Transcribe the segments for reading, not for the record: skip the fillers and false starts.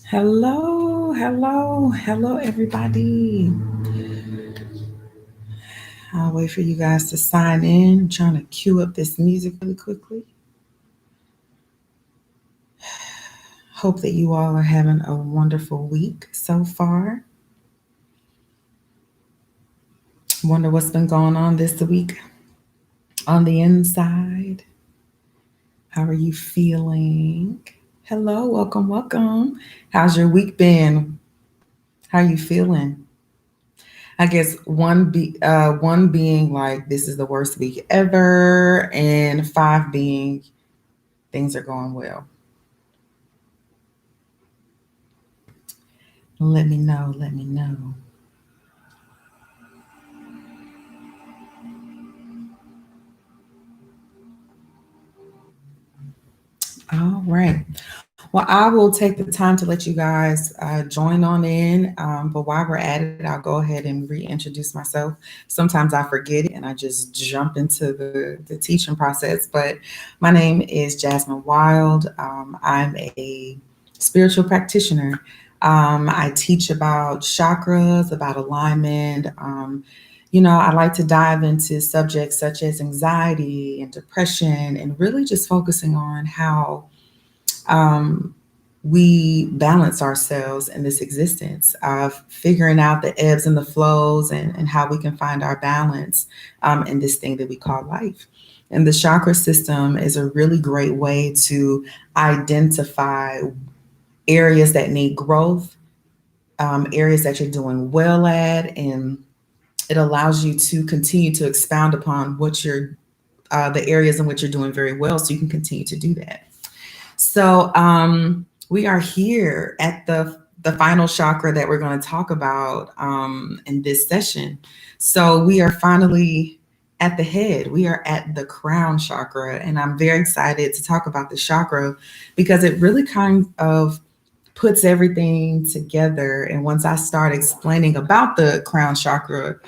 Hello, hello, hello, everybody. I'll wait for you guys to sign in. I'm trying to cue up this music really quickly. Hope that you all are having a wonderful week so far. Wonder what's been going on this week on the inside. How are you feeling? Hello, welcome, welcome. How's your week been? How are you feeling? I guess one being like this is the worst week ever, and five being things are going well. Let me know. Let me know. All right. Well, I will take the time to let you guys join on in. But while we're at it, I'll go ahead and reintroduce myself. Sometimes I forget it and I just jump into the teaching process. But my name is Jasmine Wilde. I'm a spiritual practitioner. I teach about chakras, about alignment. I like to dive into subjects such as anxiety and depression and really just focusing on how um, we balance ourselves in this existence of figuring out the ebbs and the flows and how we can find our balance in this thing that we call life. And the chakra system is a really great way to identify areas that need growth, areas that you're doing well at, and it allows you to continue to expound upon what you're the areas in which you're doing very well so you can continue to do that. So we are here at the final chakra that we're going to talk about in this session. So we are finally at the head. We are at the crown chakra, and I'm very excited to talk about the chakra because it really kind of puts everything together. And once I start explaining about the crown chakra,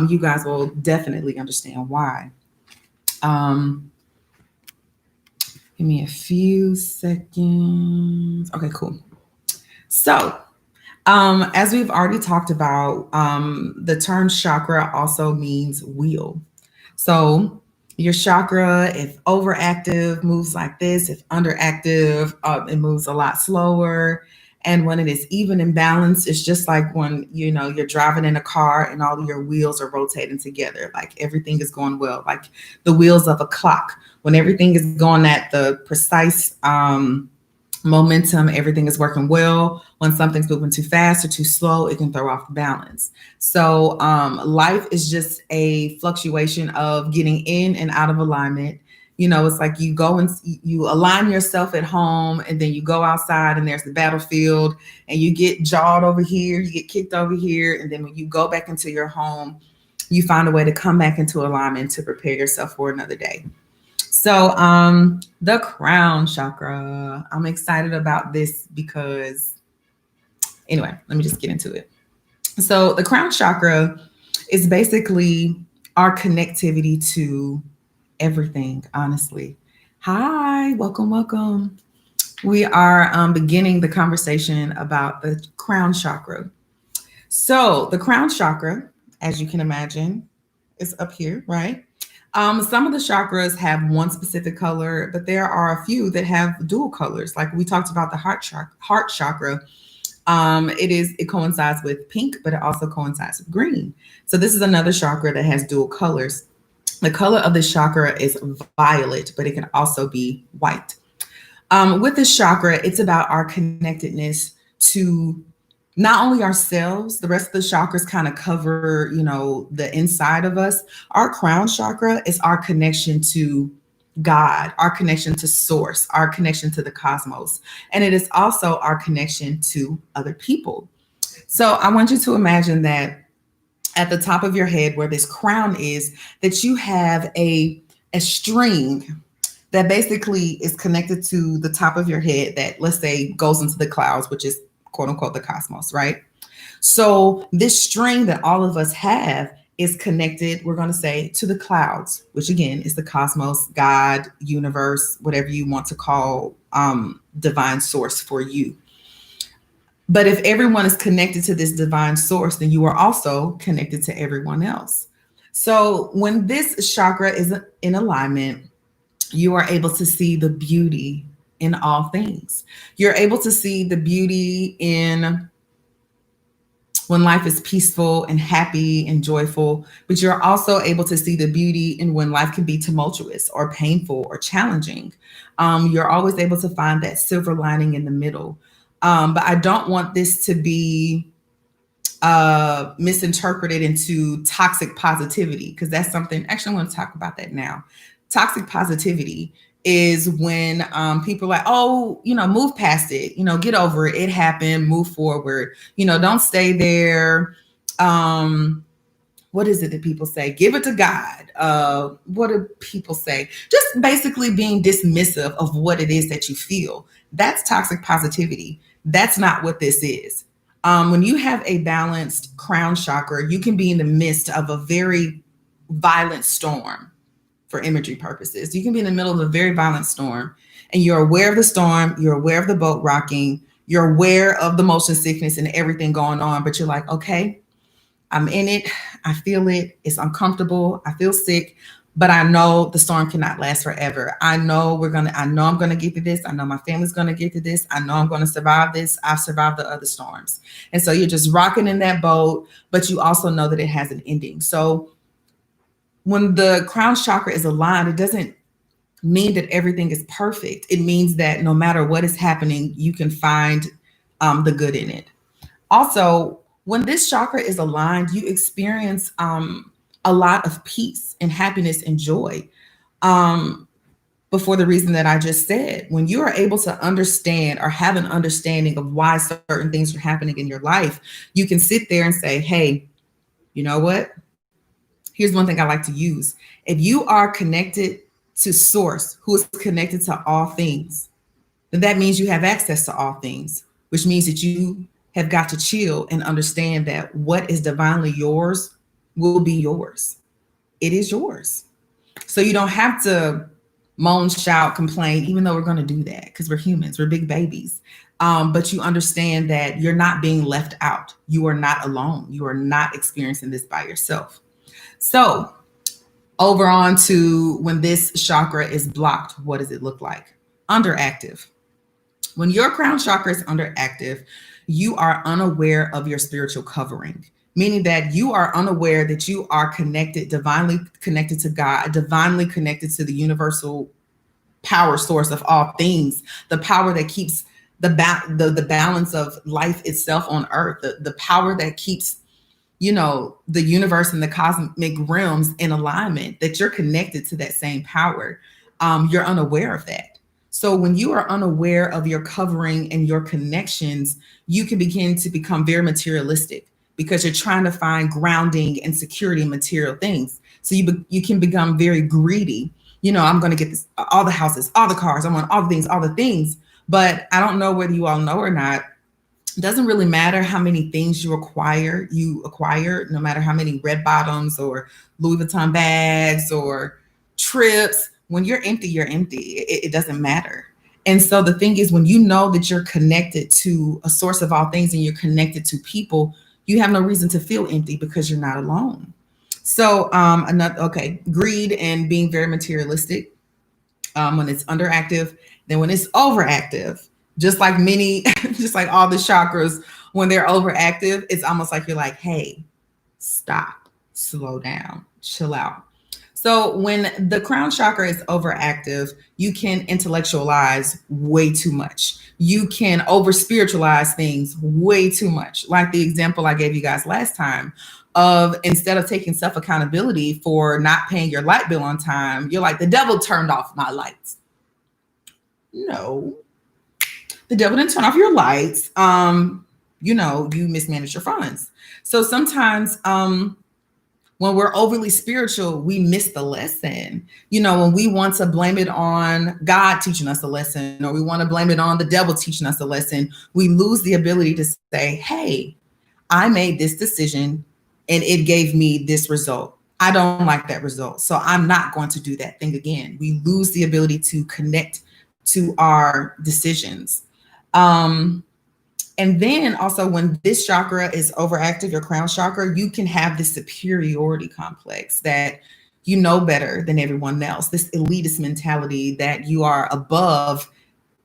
you guys will definitely understand why. Um, Give me a few seconds. Okay, cool. So, as we've already talked about, the term chakra also means wheel. So, your chakra, if overactive, moves like this. If underactive, it moves a lot slower. And when it is even in balance, it's just like when you're driving in a car and all of your wheels are rotating together, like everything is going well, like the wheels of a clock. When everything is going at the precise momentum, everything is working well. When something's moving too fast or too slow, it can throw off the balance. So life is just a fluctuation of getting in and out of alignment. It's like you go and you align yourself at home, and then you go outside and there's the battlefield, and you get jawed over here, you get kicked over here, and then when you go back into your home, you find a way to come back into alignment to prepare yourself for another day. So, the crown chakra, I'm excited about this because, anyway, let me just get into it. So, the crown chakra is basically our connectivity to everything, honestly. Hi, welcome, welcome. We are beginning the conversation about the crown chakra. So, the crown chakra, as you can imagine, is up here, right? Some of the chakras have one specific color, but there are a few that have dual colors. Like we talked about the heart chakra. It coincides with pink, but it also coincides with green. So this is another chakra that has dual colors. The color of this chakra is violet, but it can also be white. With this chakra, it's about our connectedness to not only ourselves, the rest of the chakras kind of cover, the inside of us. Our crown chakra is our connection to God, our connection to source, our connection to the cosmos. And it is also our connection to other people. So I want you to imagine that at the top of your head where this crown is, that you have a string that basically is connected to the top of your head that, let's say, goes into the clouds, which is quote unquote the cosmos, right? So this string that all of us have is connected, we're going to say, to the clouds, which again is the cosmos, God, universe, whatever you want to call divine source for you. But if everyone is connected to this divine source, then you are also connected to everyone else. So when this chakra is in alignment, you are able to see the beauty in all things. You're able to see the beauty in when life is peaceful and happy and joyful, but you're also able to see the beauty in when life can be tumultuous or painful or challenging. You're always able to find that silver lining in the middle. But I don't want this to be misinterpreted into toxic positivity, because that's something, actually, I want to talk about that now. Toxic positivity is when people are like, oh, move past it, get over it. It happened, move forward, don't stay there. What is it that people say? Give it to God. What do people say? Just basically being dismissive of what it is that you feel. That's toxic positivity. That's not what this is. When you have a balanced crown chakra, you can be in the midst of a very violent storm. For imagery purposes, you can be in the middle of a very violent storm, and you're aware of the storm, you're aware of the boat rocking, you're aware of the motion sickness and everything going on, but you're like, okay, I'm in it, I feel it, it's uncomfortable, I feel sick, but I know the storm cannot last forever. I know I'm gonna get through this. I know my family's gonna get through this. I know I'm gonna survive this. I've survived the other storms. And so you're just rocking in that boat, but you also know that it has an ending. So when the crown chakra is aligned, it doesn't mean that everything is perfect. It means that no matter what is happening, you can find the good in it. Also, when this chakra is aligned, you experience a lot of peace and happiness and joy. Before the reason that I just said, when you are able to understand or have an understanding of why certain things are happening in your life, you can sit there and say, hey, you know what? Here's one thing I like to use. If you are connected to source, who is connected to all things, then that means you have access to all things, which means that you have got to chill and understand that what is divinely yours will be yours. It is yours. So you don't have to moan, shout, complain, even though we're going to do that because we're humans, we're big babies. But you understand that you're not being left out. You are not alone. You are not experiencing this by yourself. So over on to when this chakra is blocked, what does it look like? Underactive. When your crown chakra is underactive, you are unaware of your spiritual covering, meaning that you are unaware that you are connected, divinely connected to God, divinely connected to the universal power source of all things, the power that keeps the balance of life itself on earth, the power that keeps the universe and the cosmic realms in alignment, that you're connected to that same power. You're unaware of that. So when you are unaware of your covering and your connections, you can begin to become very materialistic because you're trying to find grounding and security in material things. So you can become very greedy. I'm going to get this, all the houses, all the cars, I want all the things. But I don't know whether you all know or not, it doesn't really matter how many things you acquire, no matter how many red bottoms or Louis Vuitton bags or trips. When you're empty, you're empty. It doesn't matter. And so the thing is, when you know that you're connected to a source of all things and you're connected to people, you have no reason to feel empty because you're not alone. So greed and being very materialistic when it's underactive. Then when it's overactive, just like just like all the chakras, when they're overactive, it's almost like you're like, hey, stop, slow down, chill out. So when the crown chakra is overactive, you can intellectualize way too much. You can over spiritualize things way too much. Like the example I gave you guys last time of, instead of taking self accountability for not paying your light bill on time, you're like, the devil turned off my lights. No, the devil didn't turn off your lights. You mismanage your funds. So sometimes when we're overly spiritual, we miss the lesson. When we want to blame it on God teaching us a lesson, or we want to blame it on the devil teaching us a lesson, we lose the ability to say, hey, I made this decision and it gave me this result. I don't like that result, so I'm not going to do that thing again. We lose the ability to connect to our decisions. And then also, when this chakra is overactive, your crown chakra, you can have this superiority complex that you know better than everyone else, this elitist mentality that you are above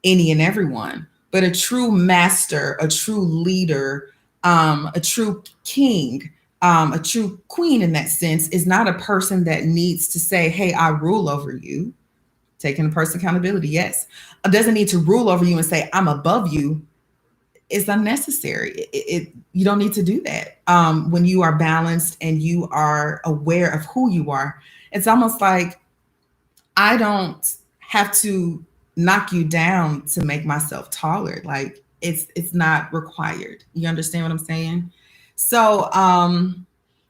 any and everyone. But a true master, a true leader, a true king, a true queen in that sense is not a person that needs to say, hey, I rule over you, taking the person accountability. Yes. Doesn't need to rule over you and say, I'm above you. It's unnecessary. You don't need to do that. When you are balanced and you are aware of who you are, it's almost like I don't have to knock you down to make myself taller. Like it's not required. You understand what I'm saying? So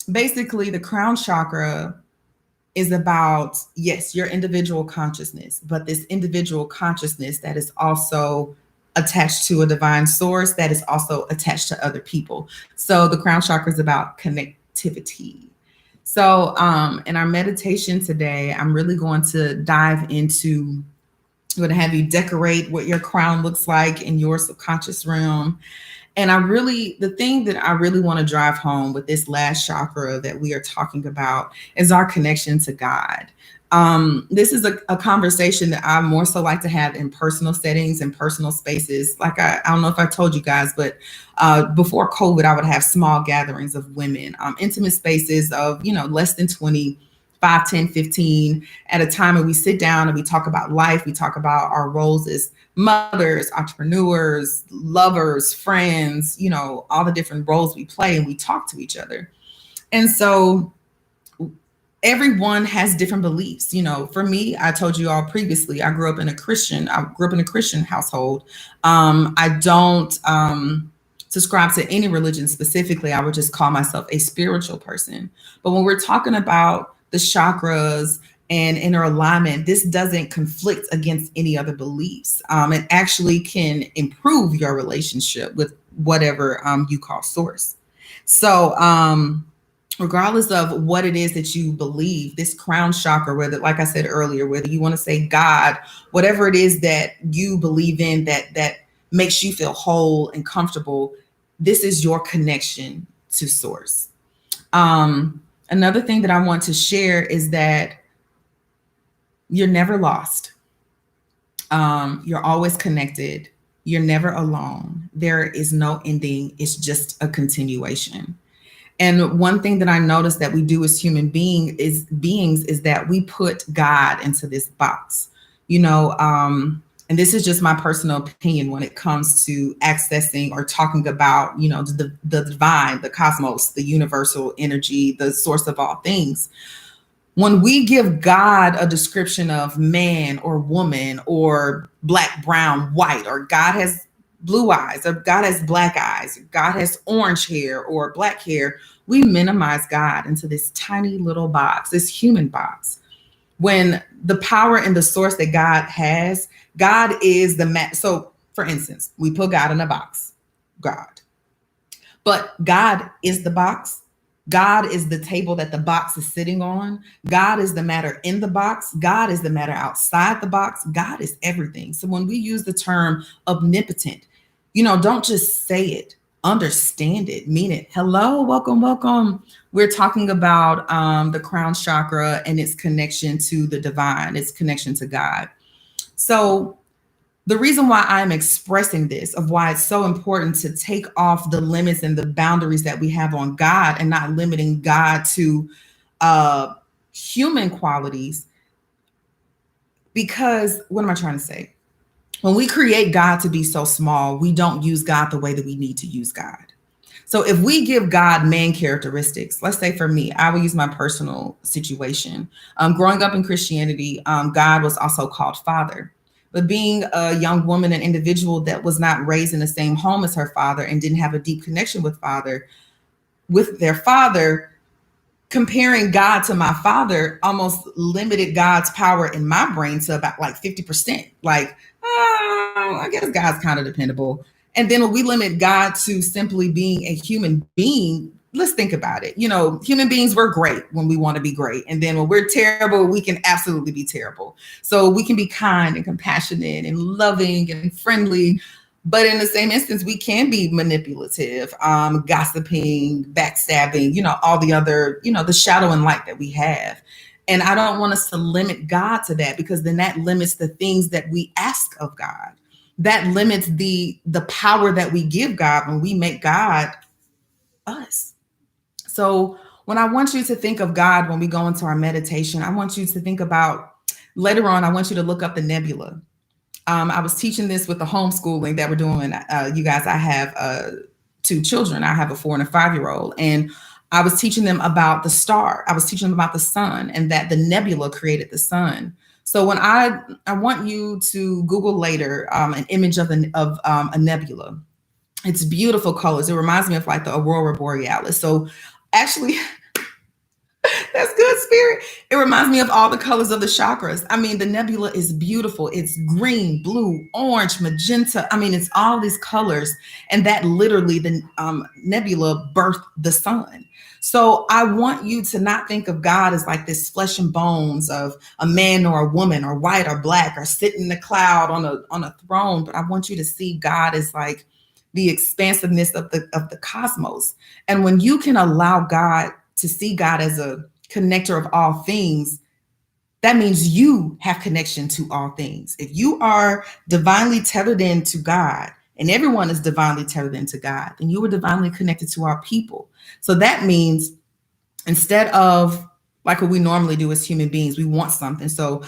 basically the crown chakra is about, yes, your individual consciousness, but this individual consciousness that is also attached to a divine source, that is also attached to other people. So the crown chakra is about connectivity. So in our meditation today, I'm really going to dive into, I'm going to have you decorate what your crown looks like in your subconscious realm. And the thing that I really want to drive home with this last chakra that we are talking about is our connection to God. This is a conversation that I more so like to have in personal settings and personal spaces. Like I don't know if I told you guys, but before COVID, I would have small gatherings of women, intimate spaces of, less than 20, 5, 10, 15 at a time. And we sit down and we talk about life. We talk about our roles as mothers, entrepreneurs, lovers, friends, all the different roles we play, and we talk to each other. And so everyone has different beliefs. For me, I told you all previously, I grew up in a Christian household. I don't subscribe to any religion specifically. I would just call myself a spiritual person. But when we're talking about the chakras and inner alignment, this doesn't conflict against any other beliefs. It actually can improve your relationship with whatever you call source. So regardless of what it is that you believe, this crown chakra, whether, like I said earlier, whether you want to say God, whatever it is that you believe in that makes you feel whole and comfortable, this is your connection to source. Another thing that I want to share is that you're never lost. You're always connected. You're never alone. There is no ending. It's just a continuation. And one thing that I noticed that we do as human beings is that we put God into this box, and this is just my personal opinion when it comes to accessing or talking about, the divine, the cosmos, the universal energy, the source of all things. When we give God a description of man or woman or black, brown, white, or God has blue eyes, or God has black eyes, or God has orange hair or black hair, we minimize God into this tiny little box, this human box. When the power and the source that God has, God is so for instance, we put God in a box, God. But God is the box. God is the table that the box is sitting on. God is the matter in the box. God is the matter outside the box. God is everything. So when we use the term omnipotent, don't just say it, understand it, mean it. Hello, welcome, welcome. We're talking about the crown chakra and its connection to the divine, its connection to God. So the reason why I'm expressing this, of why it's so important to take off the limits and the boundaries that we have on God and not limiting God to human qualities, because what am I trying to say? When we create God to be so small, we don't use God the way that we need to use God. So if we give God man characteristics, let's say for me, I will use my personal situation. Growing up in Christianity, God was also called Father. But being a young woman, an individual that was not raised in the same home as her father and didn't have a deep connection with their father, comparing God to my father almost limited God's power in my brain to about like 50%. Like, I guess God's kind of dependable. And then when we limit God to simply being a human being, let's think about it. Human beings, we're great when we want to be great. And then when we're terrible, we can absolutely be terrible. So we can be kind and compassionate and loving and friendly. But in the same instance, we can be manipulative, gossiping, backstabbing, all the other, the shadow and light that we have. And I don't want us to limit God to that, because then that limits the things that we ask of God. That limits the power that we give God when we make God us. So when I want you to think of God, when we go into our meditation, I want you to think about, later on, I want you to look up the nebula. I was teaching this with the homeschooling that we're doing. You guys, I have two children. I have a 4 and a 5-year-old, and I was teaching them about the star. I was teaching them about the sun, and that the nebula created the sun. So when I want you to Google later an image of a nebula. It's beautiful colors. It reminds me of like the aurora borealis. So actually, that's good, Spirit. It reminds me of all the colors of the chakras. I mean, the nebula is beautiful. It's green, blue, orange, magenta. I mean, it's all these colors. And that literally, the nebula birthed the sun. So I want you to not think of God as like this flesh and bones of a man or a woman or white or black or sitting in the cloud on a throne. But I want you to see God as like the expansiveness of the cosmos. And when you can allow God to see God as a connector of all things, that means you have connection to all things. If you are divinely tethered into God, and everyone is divinely tethered into God, then you are divinely connected to our people. So that means instead of like what we normally do as human beings, we want something. So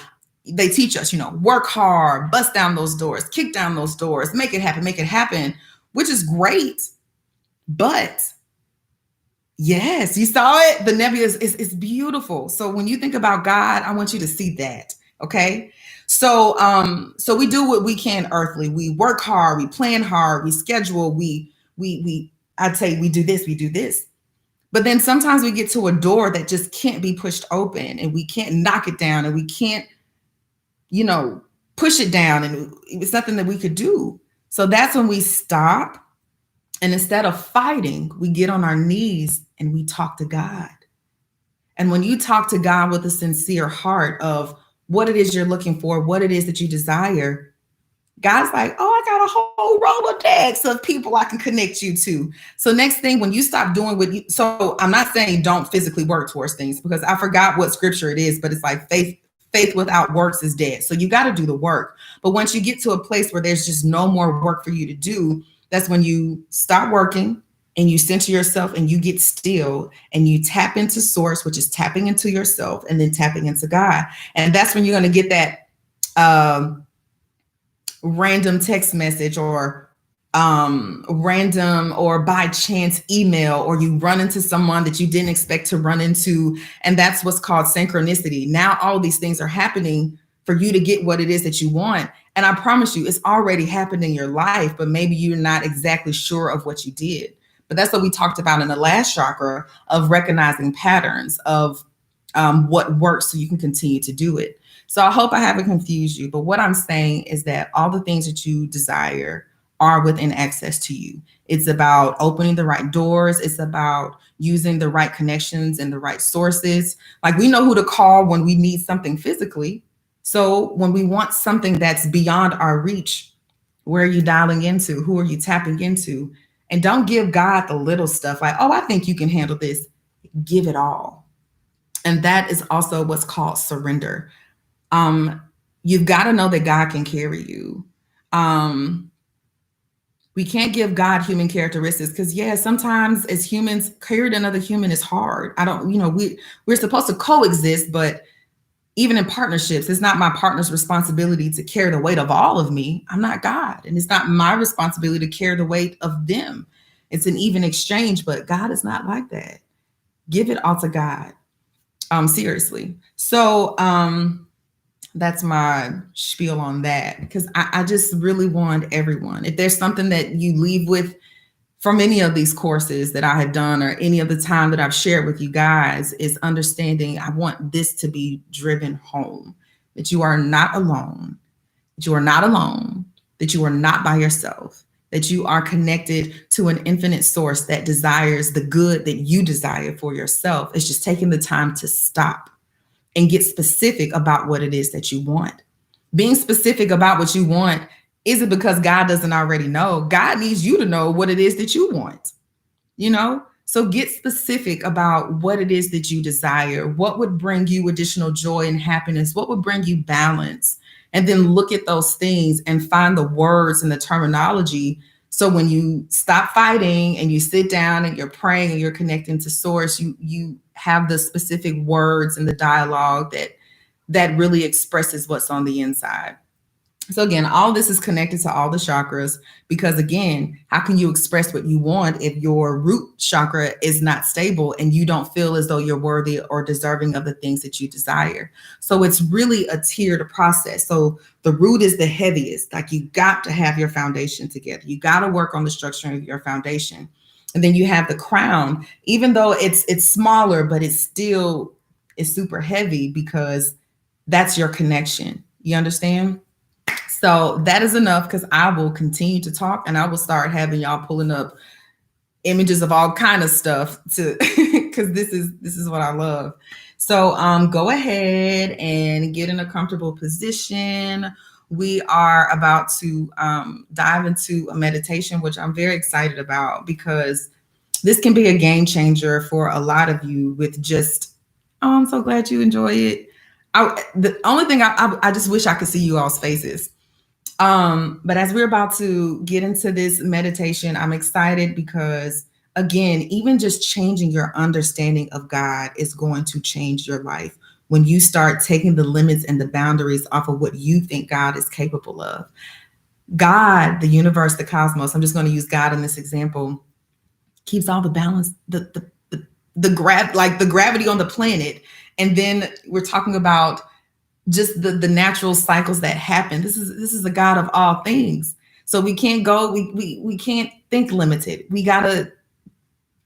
they teach us, work hard, bust down those doors, kick down those doors, make it happen, which is great. But yes, you saw it. The nebula is beautiful. So when you think about God, I want you to see that. Okay. So we do what we can earthly. We work hard, we plan hard, we schedule, I'd say we do this. But then sometimes we get to a door that just can't be pushed open, and we can't knock it down, and we can't, push it down, and it's nothing that we could do. So that's when we stop. And instead of fighting, we get on our knees and we talk to God. And when you talk to God with a sincere heart of what it is you're looking for, what it is that you desire, God's like, oh, I got a whole Rolodex of people I can connect you to. So next thing, when you stop doing so I'm not saying don't physically work towards things, because I forgot what scripture it is, but it's like faith without works is dead. So you got to do the work. But once you get to a place where there's just no more work for you to do, that's when you stop working and you center yourself and you get still and you tap into source, which is tapping into yourself and then tapping into God. And that's when you're going to get that random text message or random or by chance email, or you run into someone that you didn't expect to run into. And that's what's called synchronicity. Now all these things are happening for you to get what it is that you want. And I promise you, it's already happened in your life, but maybe you're not exactly sure of what you did. But that's what we talked about in the last chakra, of recognizing patterns of what works so you can continue to do it. So I hope I haven't confused you. But what I'm saying is that all the things that you desire are within access to you. It's about opening the right doors. It's about using the right connections and the right sources. Like, we know who to call when we need something physically. So when we want something that's beyond our reach, where are you dialing into? Who are you tapping into? And don't give God the little stuff like, oh, I think you can handle this. Give it all. And that is also what's called surrender. You've got to know that God can carry you. We can't give God human characteristics, because sometimes as humans, carrying another human is hard. We're supposed to coexist, but even in partnerships, it's not my partner's responsibility to carry the weight of all of me. I'm not God. And it's not my responsibility to carry the weight of them. It's an even exchange, but God is not like that. Give it all to God. Seriously. So that's my spiel on that, because I just really want everyone, if there's something that you leave with from any of these courses that I have done or any of the time that I've shared with you guys, is understanding I want this to be driven home, that you are not alone, that you are not alone, that you are not by yourself, that you are connected to an infinite source that desires the good that you desire for yourself. It's just taking the time to stop and get specific about what it is that you want. Being specific about what you want Is it because God doesn't already know? God needs you to know what it is that you want, you know? So get specific about what it is that you desire. What would bring you additional joy and happiness? What would bring you balance? And then look at those things and find the words and the terminology. So when you stop fighting and you sit down and you're praying and you're connecting to source, you have the specific words and the dialogue that really expresses what's on the inside. So again, all this is connected to all the chakras because again, how can you express what you want if your root chakra is not stable and you don't feel as though you're worthy or deserving of the things that you desire? So it's really a tiered process. So the root is the heaviest. Like you got to have your foundation together. You got to work on the structure of your foundation. And then you have the crown, even though it's smaller, but it's still is super heavy because that's your connection. You understand? So that is enough because I will continue to talk and I will start having y'all pulling up images of all kind of stuff to because this is what I love. So go ahead and get in a comfortable position. We are about to dive into a meditation, which I'm very excited about because this can be a game changer for a lot of you with just, oh, I'm so glad you enjoy it. The only thing I just wish I could see you all's faces. But as we're about to get into this meditation, I'm excited because, again, even just changing your understanding of God is going to change your life when you start taking the limits and the boundaries off of what you think God is capable of. God, the universe, the cosmos, I'm just going to use God in this example, keeps all the balance, like the gravity on the planet. And then we're talking about just the natural cycles that happen. This is a God of all things. So we can't go, we can't think limited. We gotta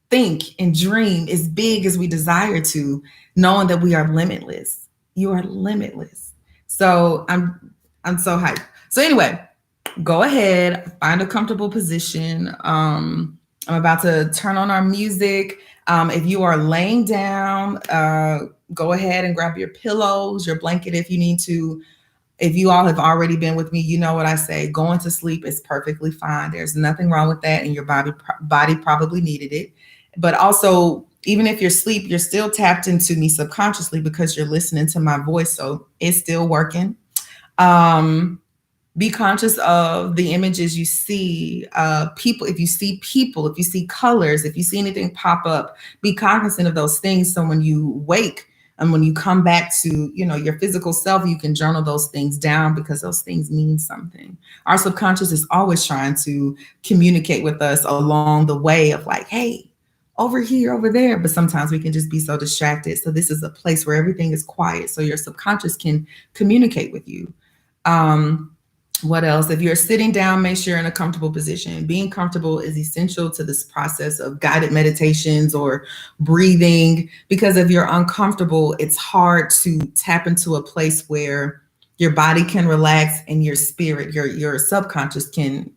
think and dream as big as we desire to, knowing that we are limitless. You are limitless. So I'm so hyped. So anyway, go ahead, find a comfortable position. I'm about to turn on our music. If you are laying down, go ahead and grab your pillows, your blanket if you need to. If you all have already been with me, you know what I say. Going to sleep is perfectly fine. There's nothing wrong with that, and your body probably needed it. But also, even if you're asleep, you're still tapped into me subconsciously because you're listening to my voice, so it's still working. Um, be conscious of the images you see, people. If you see people, if you see colors, if you see anything pop up, be cognizant of those things. So when you wake and when you come back to, your physical self, you can journal those things down because those things mean something. Our subconscious is always trying to communicate with us along the way of like, hey, over here, over there. But sometimes we can just be so distracted. So this is a place where everything is quiet. So your subconscious can communicate with you. What else? If you're sitting down, make sure you're in a comfortable position. Being comfortable is essential to this process of guided meditations or breathing, because if you're uncomfortable, it's hard to tap into a place where your body can relax and your spirit, your subconscious can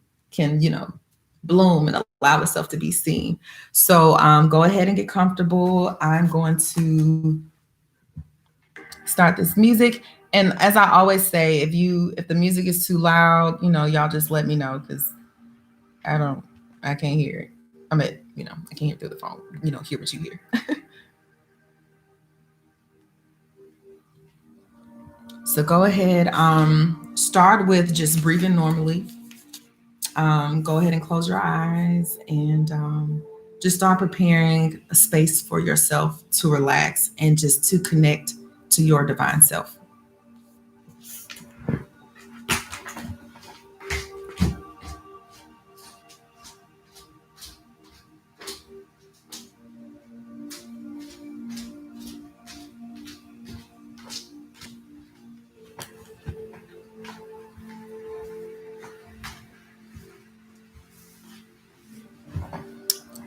bloom and allow itself to be seen. So go ahead and get comfortable. I'm going to start this music. And as I always say, if the music is too loud, y'all just let me know because I can't hear it. I can't hear through the phone, hear what you hear. So go ahead, start with just breathing normally. Go ahead and close your eyes and just start preparing a space for yourself to relax and just to connect to your divine self.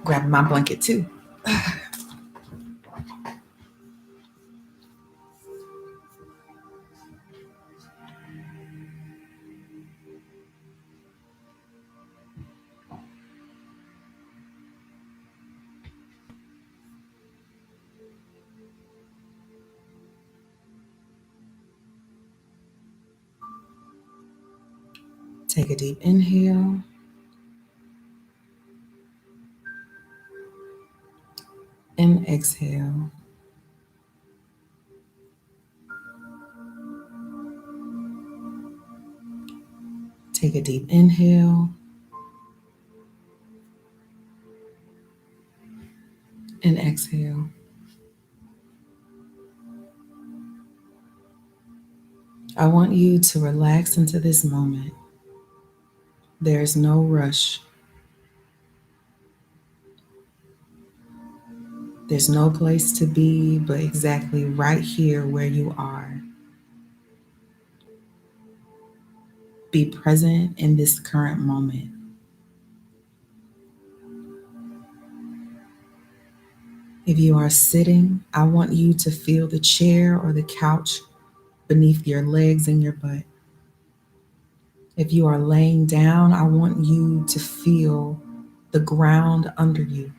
Grab my blanket too. Take a deep inhale and exhale. Take a deep inhale and exhale. I want you to relax into this moment. There is no rush. There's no place to be but exactly right here where you are. Be present in this current moment. If you are sitting, I want you to feel the chair or the couch beneath your legs and your butt. If you are laying down, I want you to feel the ground under you.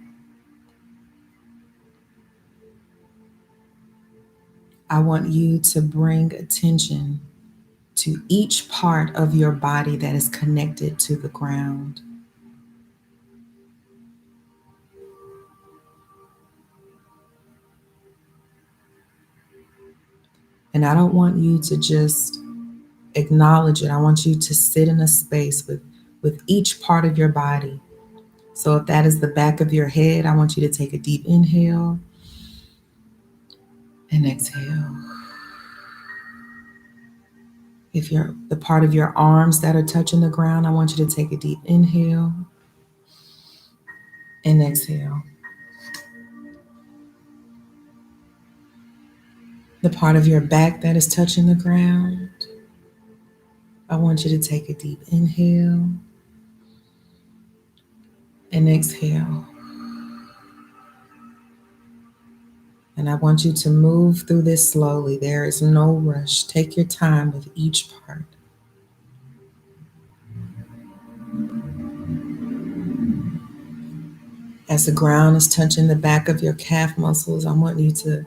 I want you to bring attention to each part of your body that is connected to the ground. And I don't want you to just acknowledge it. I want you to sit in a space with each part of your body. So if that is the back of your head, I want you to take a deep inhale and exhale. If you're the part of your arms that are touching the ground, I want you to take a deep inhale and exhale. The part of your back that is touching the ground, I want you to take a deep inhale and exhale. And I want you to move through this slowly. There is no rush. Take your time with each part. As the ground is touching the back of your calf muscles, I want you to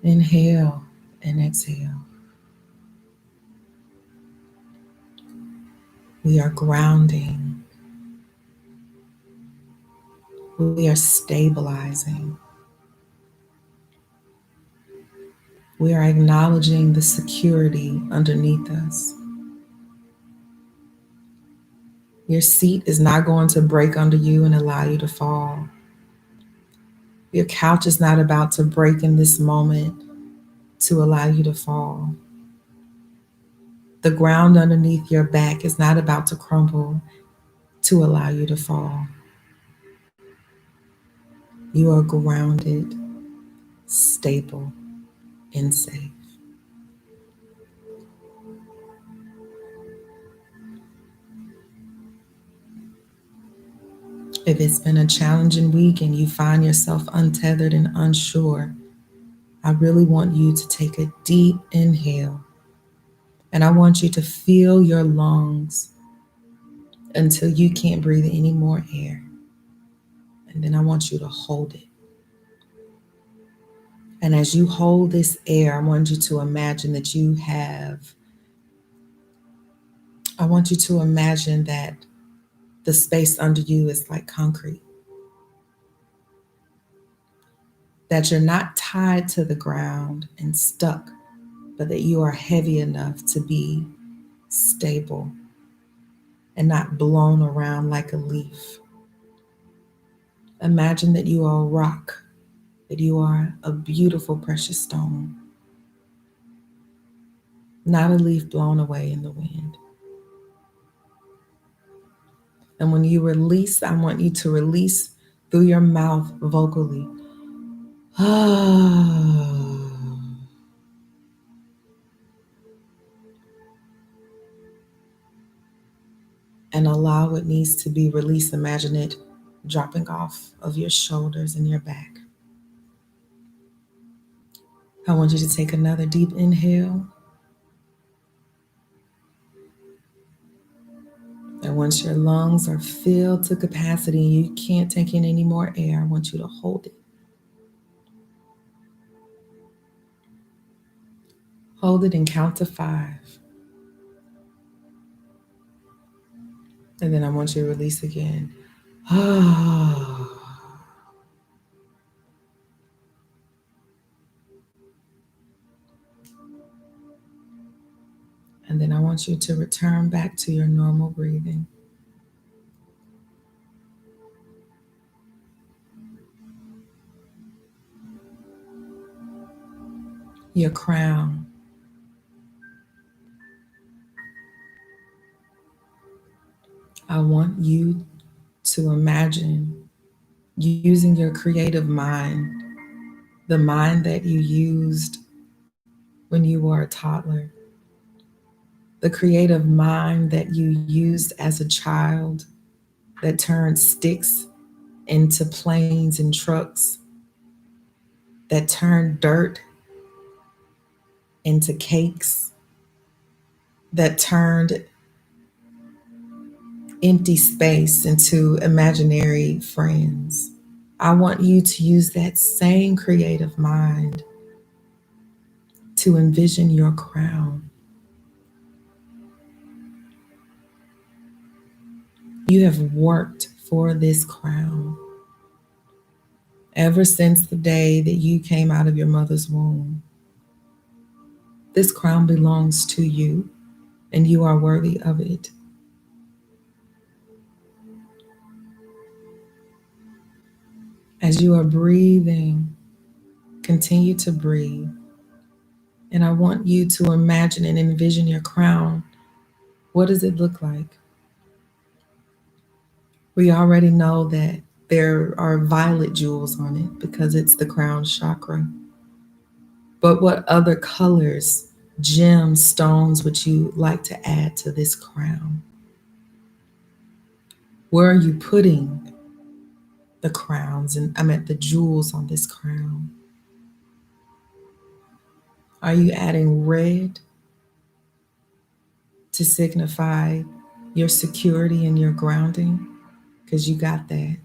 inhale and exhale. We are grounding. We are stabilizing. We are acknowledging the security underneath us. Your seat is not going to break under you and allow you to fall. Your couch is not about to break in this moment to allow you to fall. The ground underneath your back is not about to crumble to allow you to fall. You are grounded, stable, and safe. If it's been a challenging week and you find yourself untethered and unsure, I really want you to take a deep inhale. And I want you to feel your lungs until you can't breathe any more air. And then I want you to hold it. And as you hold this air, I want you to imagine that I want you to imagine that the space under you is like concrete. That you're not tied to the ground and stuck, but that you are heavy enough to be stable and not blown around like a leaf. Imagine that you are a rock, that you are a beautiful, precious stone, not a leaf blown away in the wind. And when you release, I want you to release through your mouth vocally. And allow what needs to be released. Imagine it dropping off of your shoulders and your back. I want you to take another deep inhale. And once your lungs are filled to capacity and you can't take in any more air, I want you to hold it. Hold it and count to 5. And then I want you to release again. And then I want you to return back to your normal breathing. Your crown. I want you to imagine using your creative mind, the mind that you used when you were a toddler, the creative mind that you used as a child that turned sticks into planes and trucks, that turned dirt into cakes, that turned empty space into imaginary friends. I want you to use that same creative mind to envision your crown. You have worked for this crown ever since the day that you came out of your mother's womb. This crown belongs to you, and you are worthy of it. As you are breathing, continue to breathe. And I want you to imagine and envision your crown. What does it look like? We already know that there are violet jewels on it because it's the crown chakra. But what other colors, gems, stones would you like to add to this crown? Where are you putting the crowns and the jewels on this crown? Are you adding red to signify your security and your grounding? Because you got that.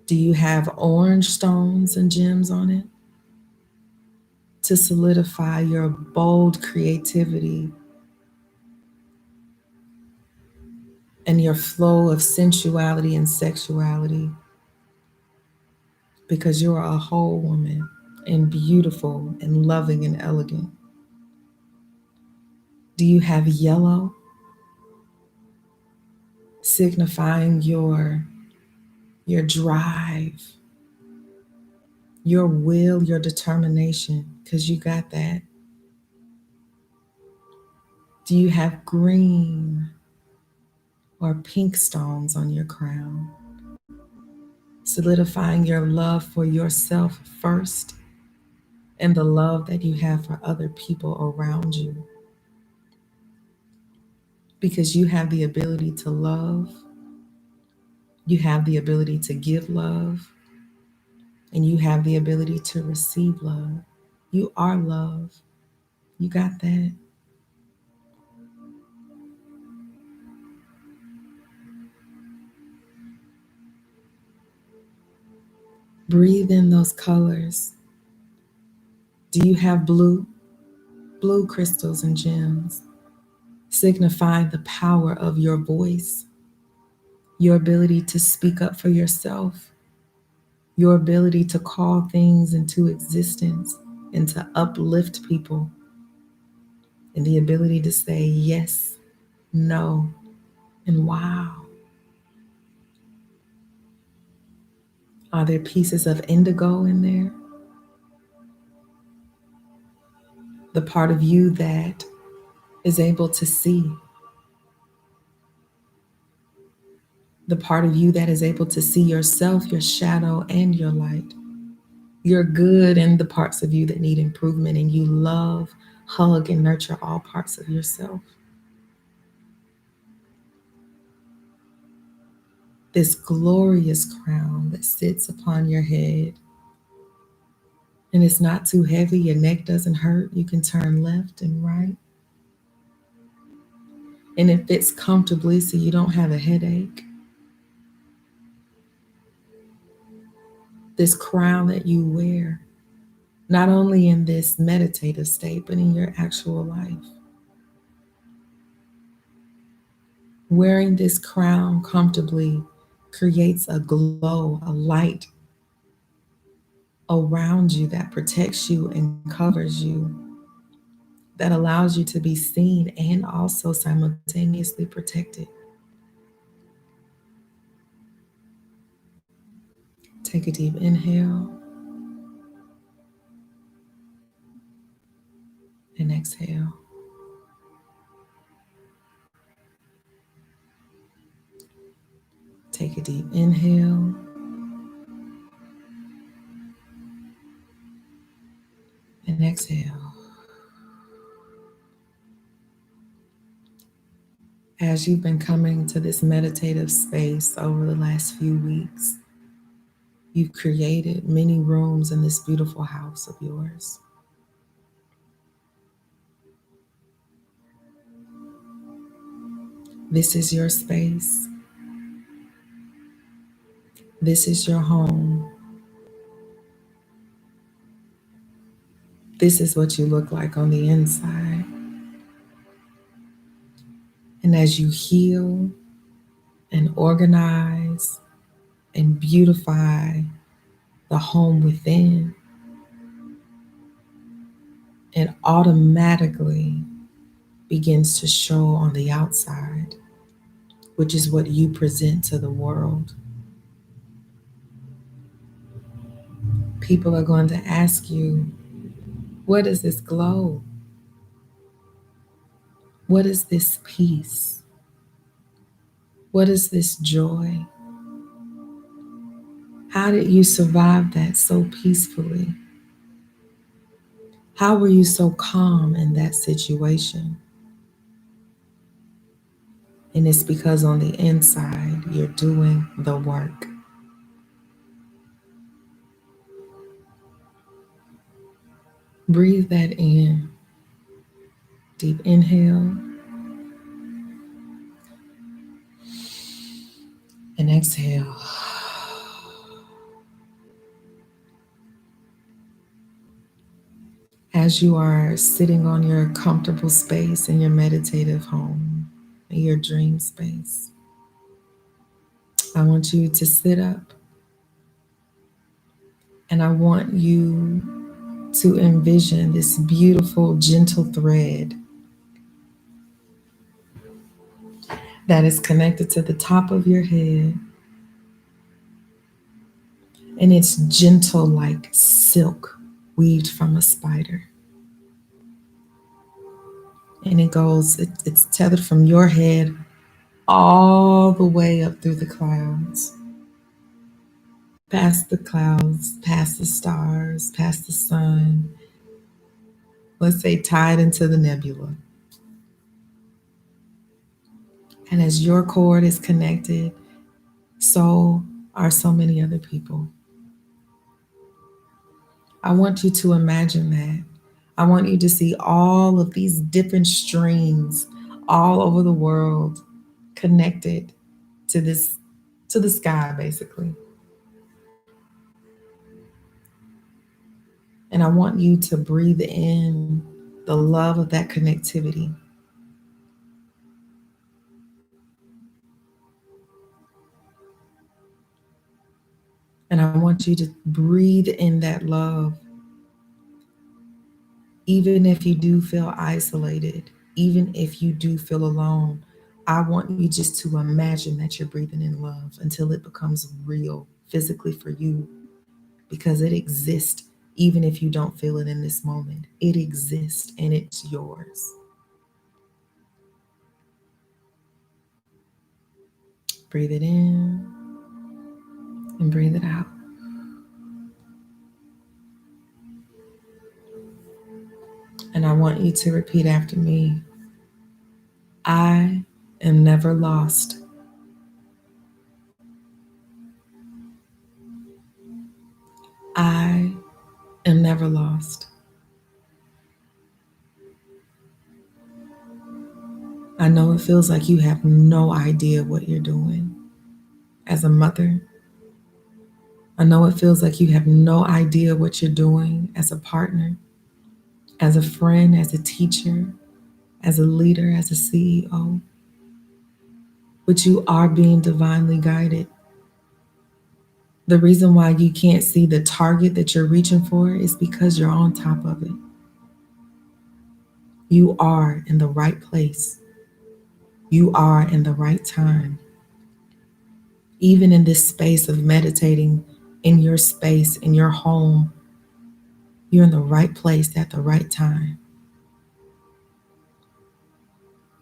Do you have orange stones and gems on it to solidify your bold creativity and your flow of sensuality and sexuality? Because you're a whole woman and beautiful and loving and elegant. Do you have yellow, signifying your drive, your will, your determination? Because you got that. Do you have green or pink stones on your crown, solidifying your love for yourself first and the love that you have for other people around you? Because you have the ability to love, you have the ability to give love, and you have the ability to receive love. You are love. You got that. Breathe in those colors. Do you have blue? Blue crystals and gems, signifying the power of your voice, your ability to speak up for yourself, your ability to call things into existence and to uplift people, and the ability to say yes, no, and wow. Are there pieces of indigo in there? The part of you that is able to see, the part of you that is able to see yourself, your shadow, and your light. You're good in the parts of you that need improvement, and you love, hug, and nurture all parts of yourself. This glorious crown that sits upon your head, and it's not too heavy, your neck doesn't hurt, you can turn left and right, and it fits comfortably so you don't have a headache. This crown that you wear, not only in this meditative state, but in your actual life. Wearing this crown comfortably creates a glow, a light around you that protects you and covers you, that allows you to be seen and also simultaneously protected. Take a deep inhale and exhale. Take a deep inhale and exhale. As you've been coming to this meditative space over the last few weeks, you've created many rooms in this beautiful house of yours. This is your space. This is your home. This is what you look like on the inside. And as you heal and organize and beautify the home within, it automatically begins to show on the outside, which is what you present to the world. People are going to ask you, what is this glow? What is this peace? What is this joy? How did you survive that so peacefully? How were you so calm in that situation? And it's because on the inside, you're doing the work. Breathe that in. Deep inhale and exhale. As you are sitting on your comfortable space in your meditative home, in your dream space, I want you to sit up and I want you to envision this beautiful, gentle thread that is connected to the top of your head, and it's gentle like silk weaved from a spider. And it's tethered from your head all the way up through the clouds, past the clouds, past the stars, past the sun, let's say tied into the nebula. And as your cord is connected, so are so many other people. I want you to imagine that. I want you to see all of these different strings all over the world connected to the sky, basically. And I want you to breathe in the love of that connectivity. And I want you to breathe in that love, even if you do feel isolated, even if you do feel alone. I want you just to imagine that you're breathing in love until it becomes real physically for you, because it exists even if you don't feel it in this moment. It exists and it's yours. Breathe it in and breathe it out. And I want you to repeat after me. I am never lost. I am never lost. I know it feels like you have no idea what you're doing as a mother. I know it feels like you have no idea what you're doing as a partner, as a friend, as a teacher, as a leader, as a CEO. but you are being divinely guided. The reason why you can't see the target that you're reaching for is because you're on top of it. You are in the right place. You are in the right time. Even in this space of meditating, in your space, in your home, you're in the right place at the right time.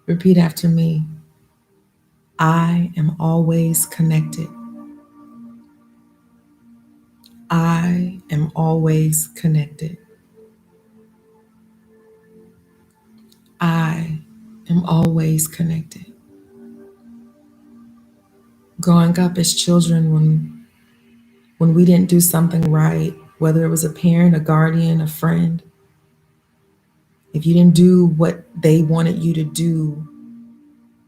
Repeat after me. I am always connected. I am always connected. I am always connected. Growing up as children, when we didn't do something right, whether it was a parent, a guardian, a friend, if you didn't do what they wanted you to do,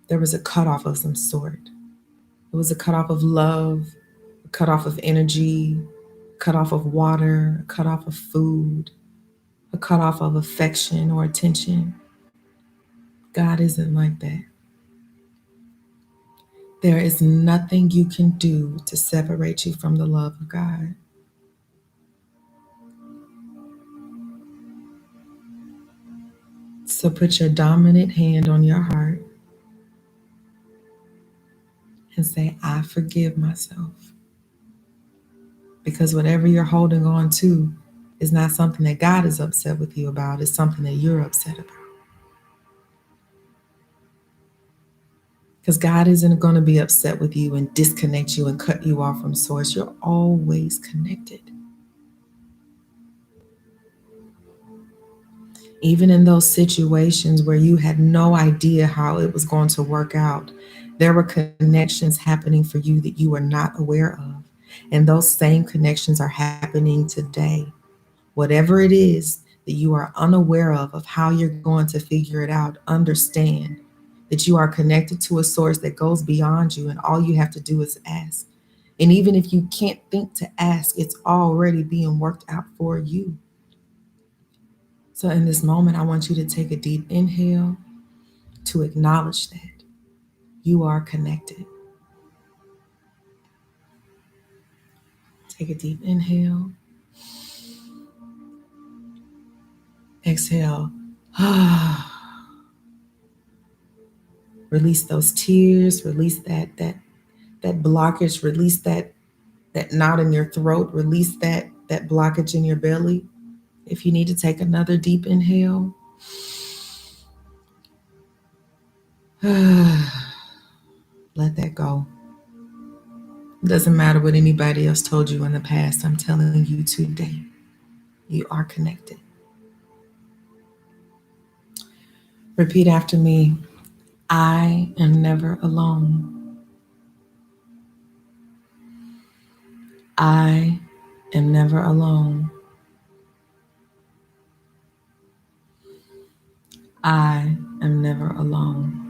there was a cutoff of some sort. It was a cutoff of love, a cutoff of energy, a cutoff of water, a cutoff of food, a cutoff of affection or attention. God isn't like that. There is nothing you can do to separate you from the love of God. So put your dominant hand on your heart and say, I forgive myself. Because whatever you're holding on to is not something that God is upset with you about, it's something that you're upset about. Because God isn't going to be upset with you and disconnect you and cut you off from source. You're always connected. Even in those situations where you had no idea how it was going to work out, there were connections happening for you that you were not aware of. And those same connections are happening today. Whatever it is that you are unaware of how you're going to figure it out, understand that you are connected to a source that goes beyond you, and all you have to do is ask. And even if you can't think to ask, it's already being worked out for you. So in this moment, I want you to take a deep inhale to acknowledge that you are connected. Take a deep inhale. Exhale. Release those tears, release that blockage, release that knot in your throat, release that blockage in your belly. If you need to take another deep inhale, let that go. It doesn't matter what anybody else told you in the past. I'm telling you today, you are connected. Repeat after me. I am never alone. I am never alone. I am never alone.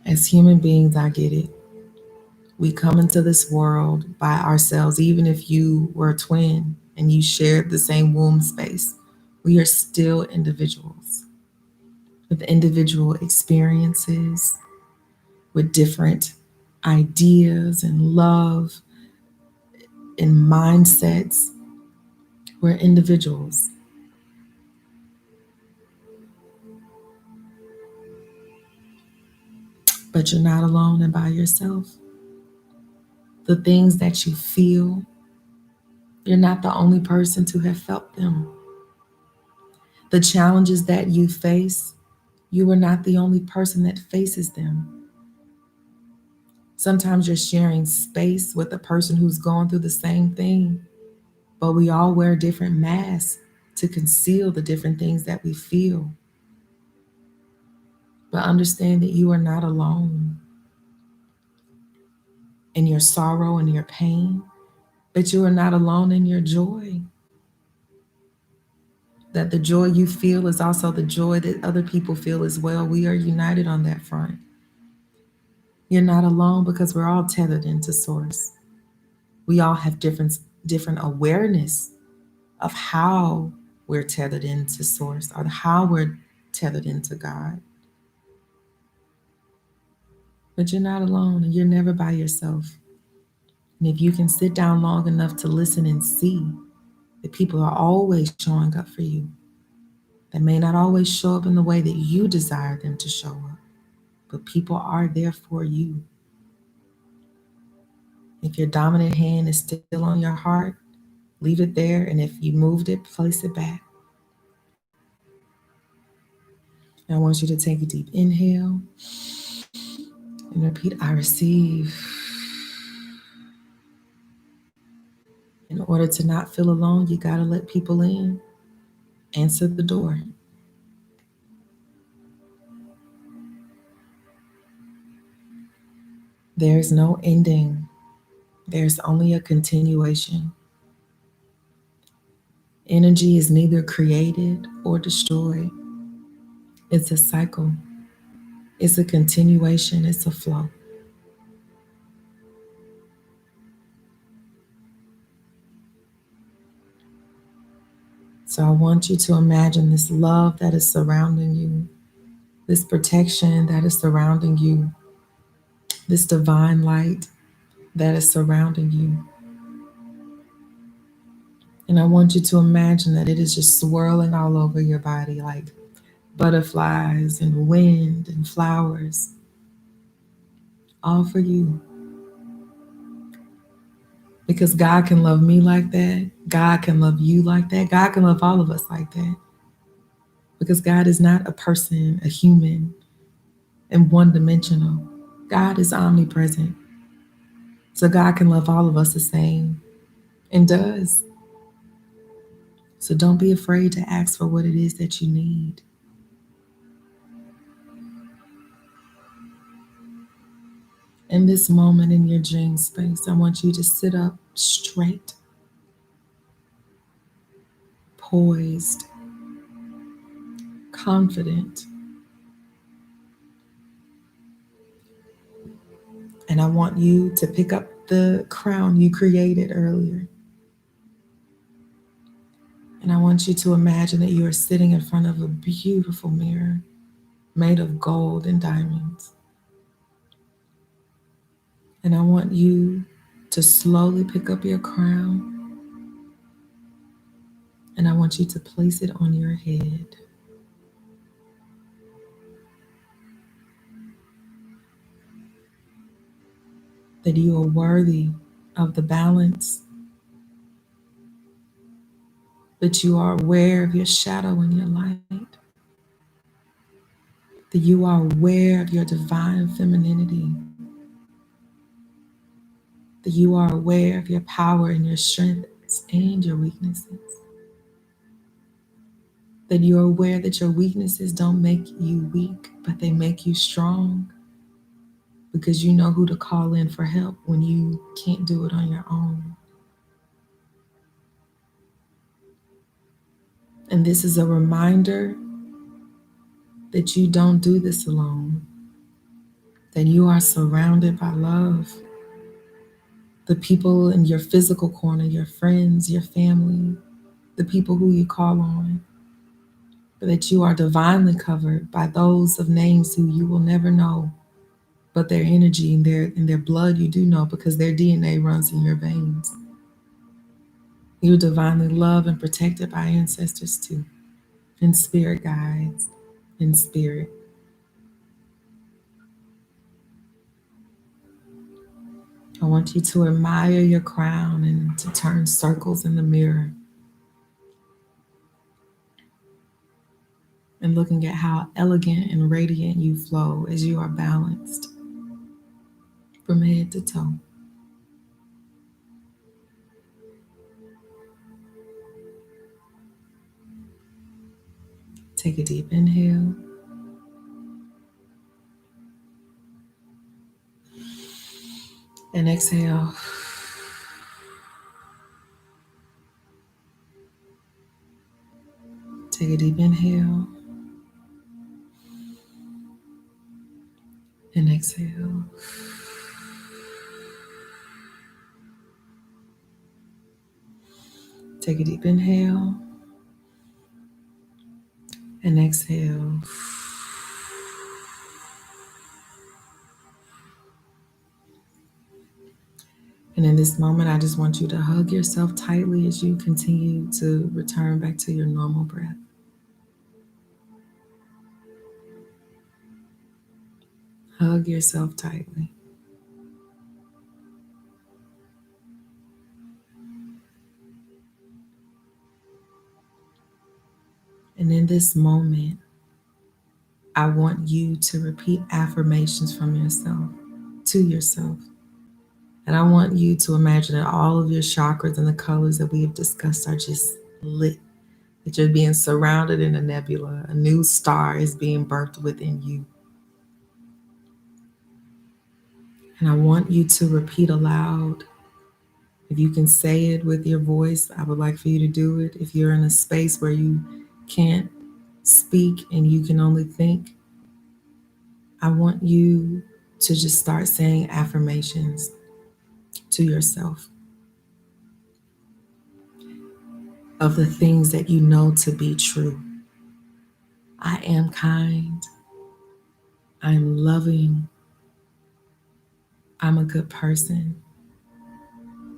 As human beings, I get it. We come into this world by ourselves, even if you were a twin and you shared the same womb space. We are still individuals with individual experiences, with different ideas and love and mindsets. We're individuals. But you're not alone and by yourself. The things that you feel, you're not the only person to have felt them. The challenges that you face, you are not the only person that faces them. Sometimes you're sharing space with a person who's going through the same thing, but we all wear different masks to conceal the different things that we feel. But understand that you are not alone in your sorrow and your pain, but you are not alone in your joy. That the joy you feel is also the joy that other people feel as well. We are united on that front. You're not alone because we're all tethered into source. We all have different awareness of how we're tethered into source or how we're tethered into God. But you're not alone and you're never by yourself. And if you can sit down long enough to listen and see that people are always showing up for you, that may not always show up in the way that you desire them to show up, but people are there for you. If your dominant hand is still on your heart, leave it there. And if you moved it, place it back. And I want you to take a deep inhale and repeat, I receive. In order to not feel alone, you got to let people in. Answer the door. There's no ending. There's only a continuation. Energy is neither created or destroyed. It's a cycle. It's a continuation. It's a flow. So I want you to imagine this love that is surrounding you, this protection that is surrounding you, this divine light that is surrounding you. And I want you to imagine that it is just swirling all over your body like butterflies and wind and flowers, all for you. Because God can love me like that. God can love you like that. God can love all of us like that. Because God is not a person, a human, and one dimensional. God is omnipresent. So God can love all of us the same and does. So don't be afraid to ask for what it is that you need. In this moment in your dream space, I want you to sit up straight, poised, confident. And I want you to pick up the crown you created earlier. And I want you to imagine that you are sitting in front of a beautiful mirror made of gold and diamonds. And I want you to slowly pick up your crown. And I want you to place it on your head. That you are worthy of the balance. That you are aware of your shadow and your light. That you are aware of your divine femininity. That you are aware of your power and your strengths and your weaknesses. That you are aware that your weaknesses don't make you weak, but they make you strong. Because you know who to call in for help when you can't do it on your own. And this is a reminder that you don't do this alone, that you are surrounded by love. The people in your physical corner, your friends, your family, the people who you call on, but that you are divinely covered by those of names who you will never know, but their energy and their blood you do know because their DNA runs in your veins. You're divinely loved and protected by ancestors too, and spirit guides, in spirit. I want you to admire your crown and to turn circles in the mirror and looking at how elegant and radiant you flow as you are balanced from head to toe. Take a deep inhale. And exhale. Take a deep inhale. And exhale. Take a deep inhale. And exhale. And in this moment, I just want you to hug yourself tightly as you continue to return back to your normal breath. Hug yourself tightly. And in this moment, I want you to repeat affirmations from yourself to yourself. And I want you to imagine that all of your chakras and the colors that we have discussed are just lit, that you're being surrounded in a nebula. A new star is being birthed within you. And I want you to repeat aloud. If you can say it with your voice, I would like for you to do it. If you're in a space where you can't speak and you can only think, I want you to just start saying affirmations to yourself of the things that you know to be true. I am kind. I'm loving. I'm a good person.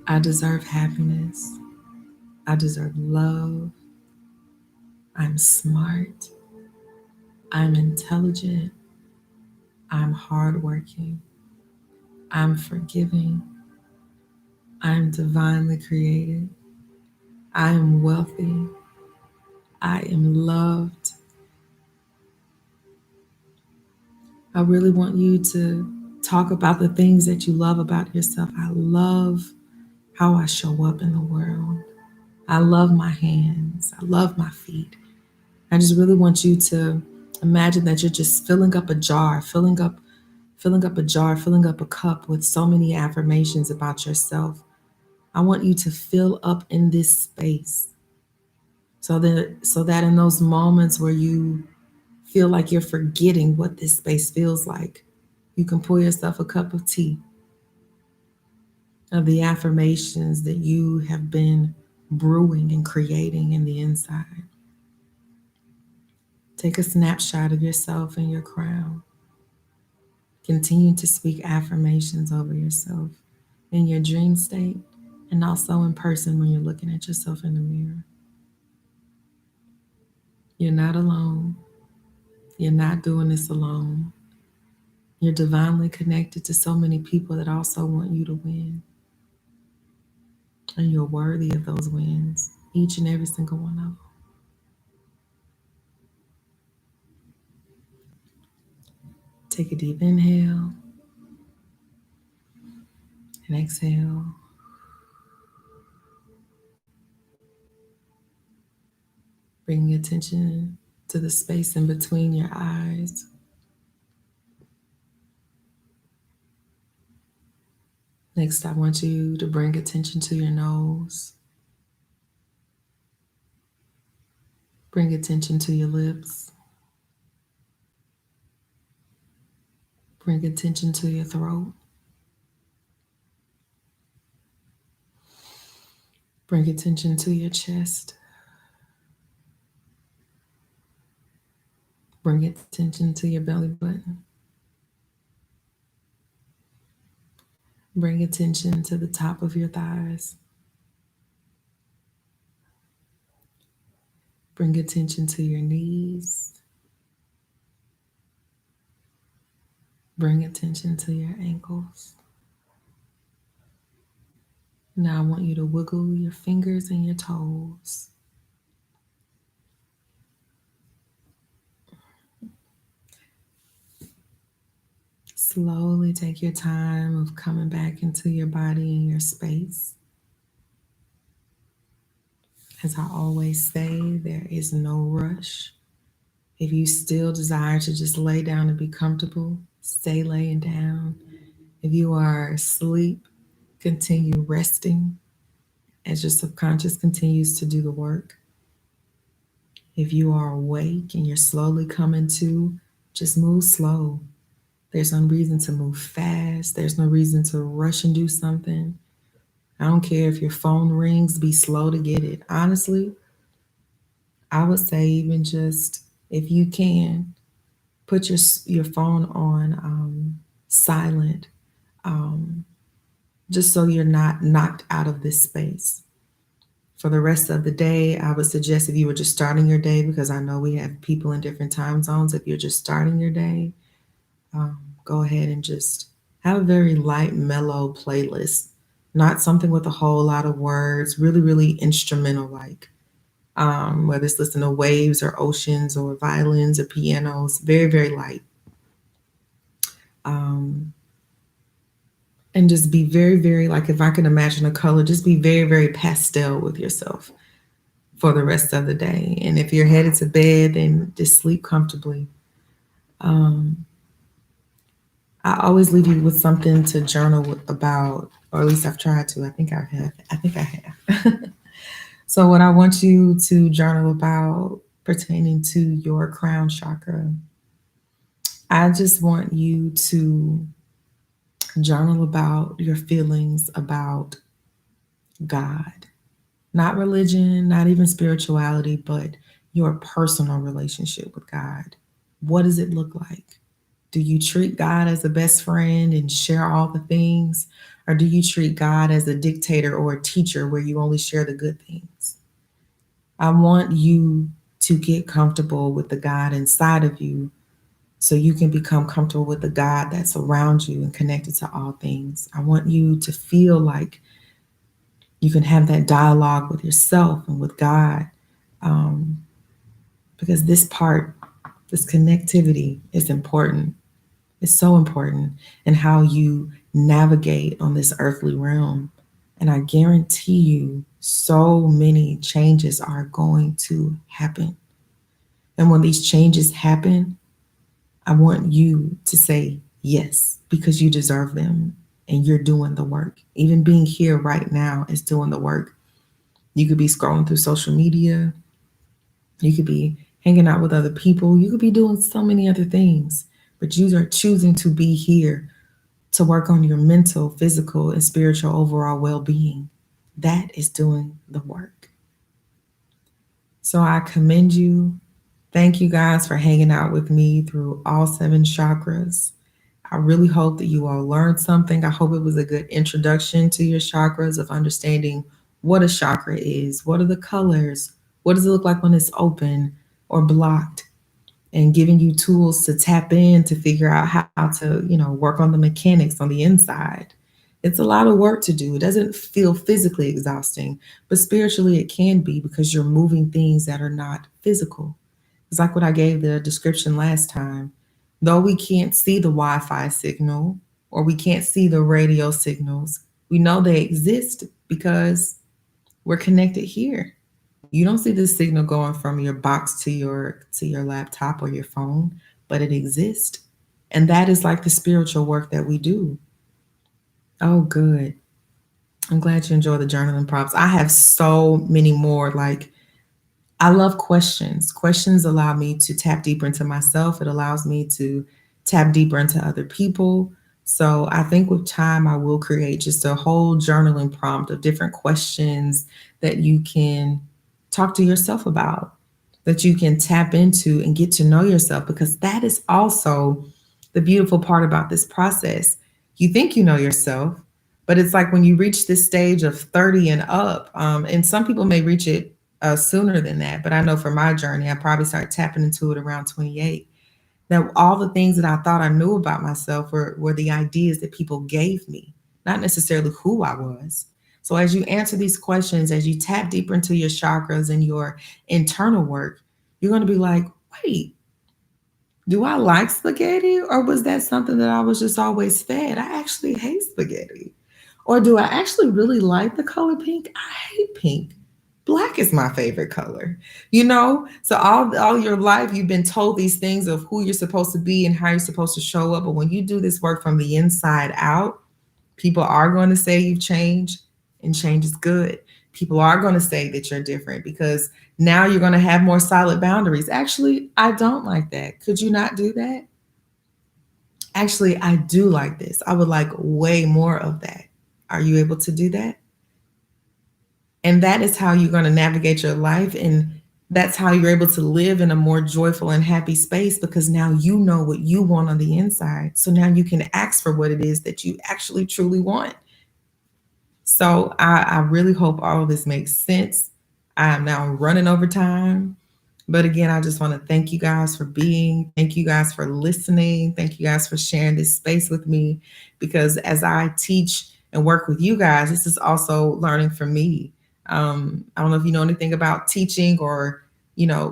I deserve happiness. I deserve love. I'm smart. I'm intelligent. I'm hardworking. I'm forgiving. I'm divinely created. I am wealthy. I am loved. I really want you to talk about the things that you love about yourself. I love how I show up in the world. I love my hands. I love my feet. I just really want you to imagine that you're just filling up a jar, filling up a cup with so many affirmations about yourself. I want you to fill up in this space so that in those moments where you feel like you're forgetting what this space feels like, you can pour yourself a cup of tea of the affirmations that you have been brewing and creating in the inside. Take a snapshot of yourself in your crown. Continue to speak affirmations over yourself in your dream state and also in person when you're looking at yourself in the mirror. You're not alone. You're not doing this alone. You're divinely connected to so many people that also want you to win. And you're worthy of those wins, each and every single one of them. Take a deep inhale and exhale. Bringing attention to the space in between your eyes. Next, I want you to bring attention to your nose. Bring attention to your lips. Bring attention to your throat. Bring attention to your chest. Bring attention to your belly button. Bring attention to the top of your thighs. Bring attention to your knees. Bring attention to your ankles. Now I want you to wiggle your fingers and your toes. Slowly take your time of coming back into your body and your space. As I always say, there is no rush. If you still desire to just lay down and be comfortable, stay laying down. If you are asleep, continue resting as your subconscious continues to do the work. If you are awake and you're slowly coming to, just move slow. There's no reason to move fast. There's no reason to rush and do something. I don't care if your phone rings, be slow to get it. Honestly, I would say even just if you can, put your phone on silent. Um, just so you're not knocked out of this space. For the rest of the day, I would suggest if you were just starting your day, because I know we have people in different time zones, if you're just starting your day, go ahead and just have a very light, mellow playlist. Not something with a whole lot of words, really, really instrumental like. Whether it's listening to waves or oceans or violins or pianos, very, very light. Um, and just be very, very, like if I can imagine a color, just be very, very pastel with yourself for the rest of the day. And if you're headed to bed, then just sleep comfortably. Um, I always leave you with something to journal about, or at least I've tried to. I think I have. I think I have. So, what I want you to journal about pertaining to your crown chakra, I just want you to journal about your feelings about God, not religion, not even spirituality, but your personal relationship with God. What does it look like? Do you treat God as a best friend and share all the things? Or do you treat God as a dictator or a teacher where you only share the good things? I want you to get comfortable with the God inside of you so you can become comfortable with the God that's around you and connected to all things. I want you to feel like you can have that dialogue with yourself and with God, um, because this part, this connectivity is important. It's so important in how you navigate on this earthly realm. And I guarantee you, so many changes are going to happen. And when these changes happen, I want you to say yes because you deserve them and you're doing the work. Even being here right now is doing the work. You could be scrolling through social media, you could be hanging out with other people, you could be doing so many other things, but you are choosing to be here to work on your mental, physical, and spiritual overall well being. That is doing the work. So I commend you. Thank you guys for hanging out with me through all seven chakras. I really hope that you all learned something. I hope it was a good introduction to your chakras of understanding what a chakra is, what are the colors, what does it look like when it's open or blocked, and giving you tools to tap in to figure out how to, work on the mechanics on the inside. It's a lot of work to do. It doesn't feel physically exhausting, but spiritually it can be because you're moving things that are not physical. It's like what I gave the description last time. Though we can't see the Wi Fi signal or we can't see the radio signals, we know they exist because we're connected here. You don't see the signal going from your box to your laptop or your phone, but it exists. And that is like the spiritual work that we do. Oh, good. I'm glad you enjoy the journaling prompts. I have so many more. Like, I love questions. Questions allow me to tap deeper into myself. It allows me to tap deeper into other people. So I think with time, I will create just a whole journaling prompt of different questions that you can talk to yourself about, that you can tap into and get to know yourself, because that is also the beautiful part about this process. You think you know yourself, but it's like when you reach this stage of 30 and up, and some people may reach it sooner than that. But I know for my journey, I probably started tapping into it around 28. That all the things that I thought I knew about myself were the ideas that people gave me, not necessarily who I was. So as you answer these questions, as you tap deeper into your chakras and your internal work, you're going to be like, wait, do I like spaghetti? Or was that something that I was just always fed? I actually hate spaghetti. Or do I actually really like the color pink? I hate pink. Black is my favorite color. So all your life you've been told these things of who you're supposed to be and how you're supposed to show up. But when you do this work from the inside out, people are going to say you've changed, and change is good. People are going to say that you're different because now you're going to have more solid boundaries. Actually, I don't like that. Could you not do that? Actually, I do like this. I would like way more of that. Are you able to do that? And that is how you're going to navigate your life. And that's how you're able to live in a more joyful and happy space, because now you know what you want on the inside. So now you can ask for what it is that you actually truly want. So I really hope all of this makes sense. I am now running over time. But again, I just want to thank you guys for being, thank you guys for listening, thank you guys for sharing this space with me. Because as I teach and work with you guys, this is also learning from me. I don't know if you know anything about teaching or,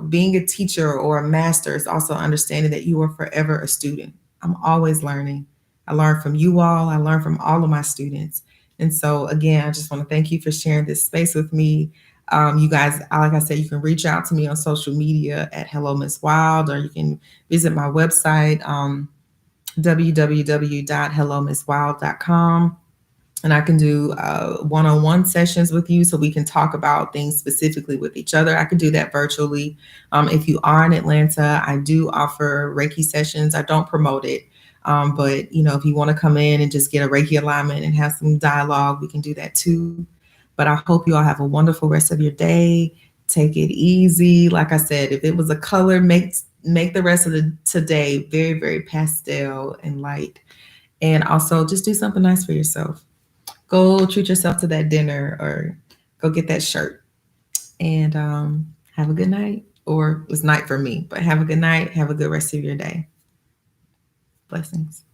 being a teacher or a master is also understanding that you are forever a student. I'm always learning. I learn from you all, I learn from all of my students. And so, again, I just want to thank you for sharing this space with me. You guys, like I said, you can reach out to me on social media at Hello Miss Wilde, or you can visit my website, www.hellomisswild.com. And I can do one-on-one sessions with you so we can talk about things specifically with each other. I can do that virtually. If you are in Atlanta, I do offer Reiki sessions. I don't promote it. But, if you want to come in and just get a Reiki alignment and have some dialogue, we can do that too. But I hope you all have a wonderful rest of your day. Take it easy. Like I said, if it was a color, make the rest of the today very, very pastel and light. And also just do something nice for yourself. Go treat yourself to that dinner or go get that shirt. And have a good night. Or it's night for me, but have a good night. Have a good rest of your day. Blessings.